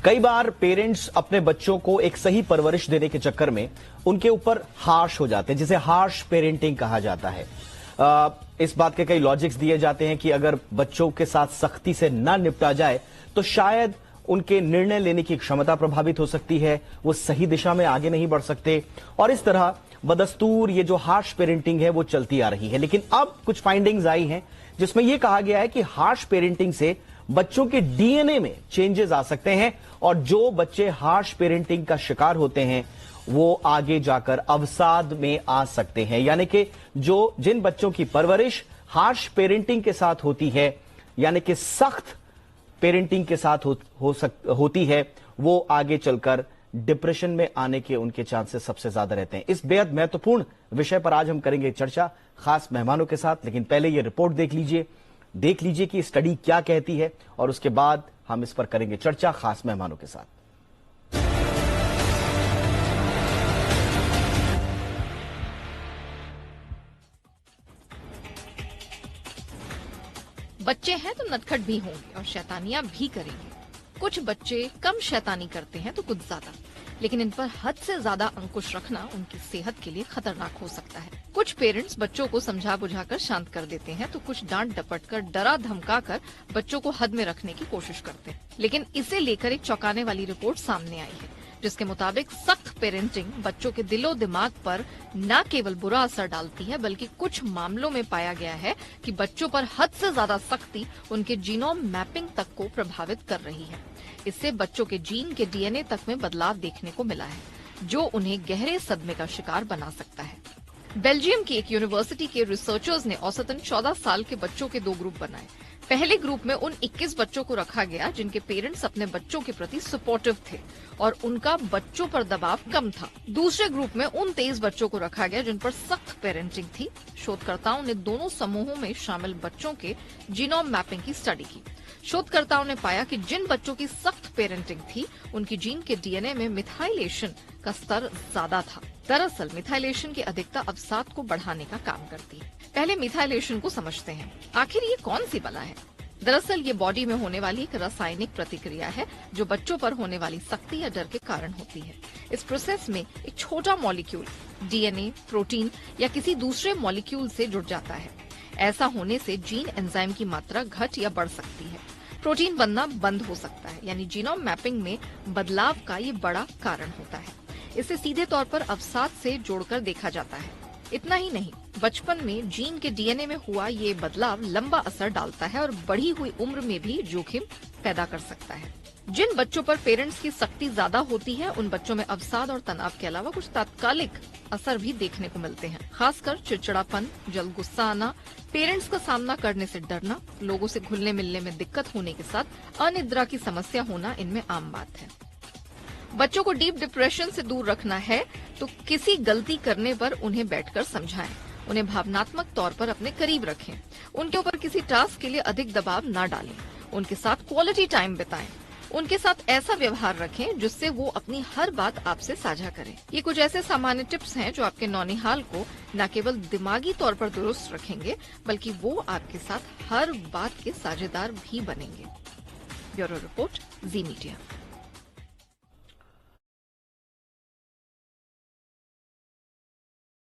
कई बार पेरेंट्स अपने बच्चों को एक सही परवरिश देने के चक्कर में उनके ऊपर हार्श हो जाते हैं, जिसे हार्श पेरेंटिंग कहा जाता है। इस बात के कई लॉजिक्स दिए जाते हैं कि अगर बच्चों के साथ सख्ती से ना निपटा जाए तो शायद उनके निर्णय लेने की क्षमता प्रभावित हो सकती है, वो सही दिशा में आगे नहीं बढ़ सकते, और इस तरह बदस्तूर ये जो हार्श पेरेंटिंग है वो चलती आ रही है। लेकिन अब कुछ फाइंडिंग्स आई हैं जिसमें यह कहा गया है कि हार्श पेरेंटिंग से बच्चों के डीएनए में चेंजेस आ सकते हैं और जो बच्चे हार्श पेरेंटिंग का शिकार होते हैं वो आगे जाकर अवसाद में आ सकते हैं। यानी कि जिन बच्चों की परवरिश हार्श पेरेंटिंग के साथ होती है, यानी कि सख्त पेरेंटिंग के साथ होती है, वो आगे चलकर डिप्रेशन में आने के उनके चांसेस सबसे ज्यादा रहते हैं। इस बेहद महत्वपूर्ण विषय पर आज हम करेंगे चर्चा खास मेहमानों के साथ, लेकिन पहले ये रिपोर्ट देख लीजिए कि स्टडी क्या कहती है और उसके बाद हम इस पर करेंगे चर्चा खास मेहमानों के साथ। बच्चे हैं तो नटखट भी होंगे और शैतानियां भी करेंगे। कुछ बच्चे कम शैतानी करते हैं तो कुछ ज्यादा, लेकिन इन पर हद से ज्यादा अंकुश रखना उनकी सेहत के लिए खतरनाक हो सकता है। कुछ पेरेंट्स बच्चों को समझा बुझाकर शांत कर देते हैं तो कुछ डांट डपट कर डरा धमका कर बच्चों को हद में रखने की कोशिश करते हैं। लेकिन इसे लेकर एक चौंकाने वाली रिपोर्ट सामने आई है, जिसके मुताबिक सख्त पेरेंटिंग बच्चों के दिलो दिमाग पर न केवल बुरा असर डालती है, बल्कि कुछ मामलों में पाया गया है कि बच्चों पर हद से ज्यादा सख्ती उनके जीनोम मैपिंग तक को प्रभावित कर रही है। इससे बच्चों के जीन के डीएनए तक में बदलाव देखने को मिला है, जो उन्हें गहरे सदमे का शिकार बना सकता है। बेल्जियम की एक यूनिवर्सिटी के रिसर्चर्स ने औसतन 14 साल के बच्चों के 2 ग्रुप बनाए। पहले ग्रुप में उन 21 बच्चों को रखा गया जिनके पेरेंट्स अपने बच्चों के प्रति सपोर्टिव थे और उनका बच्चों पर दबाव कम था। दूसरे ग्रुप में उन 23 बच्चों को रखा गया जिन पर सख्त पेरेंटिंग थी। शोधकर्ताओं ने दोनों समूहों में शामिल बच्चों के जीनोम मैपिंग की स्टडी की। शोधकर्ताओं ने पाया कि जिन बच्चों की सख्त पेरेंटिंग थी, उनकी जीन के डीएनए में मिथाइलेशन का स्तर ज्यादा था। दरअसल मिथाइलेशन की अधिकता अवसाद को बढ़ाने का काम करती है। पहले मिथाइलेशन को समझते हैं। आखिर ये कौन सी बला है? दरअसल ये बॉडी में होने वाली एक रासायनिक प्रतिक्रिया है जो बच्चों पर होने वाली सख्ती या डर के कारण होती है। इस प्रोसेस में एक छोटा मॉलिक्यूल डीएनए, प्रोटीन या किसी दूसरे मॉलिक्यूल से जुड़ जाता है। ऐसा होने से जीन एंजाइम की मात्रा घट या बढ़ सकती है। प्रोटीन बनना बंद हो सकता है, यानी जीनोम मैपिंग में बदलाव का ये बड़ा कारण होता है। इसे सीधे तौर पर अवसाद से जोड़कर देखा जाता है। इतना ही नहीं, बचपन में जीन के डीएनए में हुआ ये बदलाव लंबा असर डालता है और बढ़ी हुई उम्र में भी जोखिम पैदा कर सकता है। जिन बच्चों पर पेरेंट्स की सख्ती ज्यादा होती है, उन बच्चों में अवसाद और तनाव के अलावा कुछ तात्कालिक असर भी देखने को मिलते हैं। खासकर चिड़चिड़ापन, जल्द गुस्सा आना, पेरेंट्स का सामना करने से डरना, लोगों से घुलने मिलने में दिक्कत होने के साथ अनिद्रा की समस्या होना इनमें आम बात है। बच्चों को डीप डिप्रेशन से दूर रखना है तो किसी गलती करने पर उन्हें बैठकर समझाएं, उन्हें भावनात्मक तौर पर अपने करीब रखें, उनके ऊपर किसी टास्क के लिए अधिक दबाव न डालें, उनके साथ क्वालिटी टाइम बिताएं, उनके साथ ऐसा व्यवहार रखें जिससे वो अपनी हर बात आपसे साझा करें। ये कुछ ऐसे सामान्य टिप्स हैं जो आपके नौनिहाल को न केवल दिमागी तौर पर दुरुस्त रखेंगे, बल्कि वो आपके साथ हर बात के साझेदार भी बनेंगे। ब्यूरो रिपोर्ट, जी मीडिया।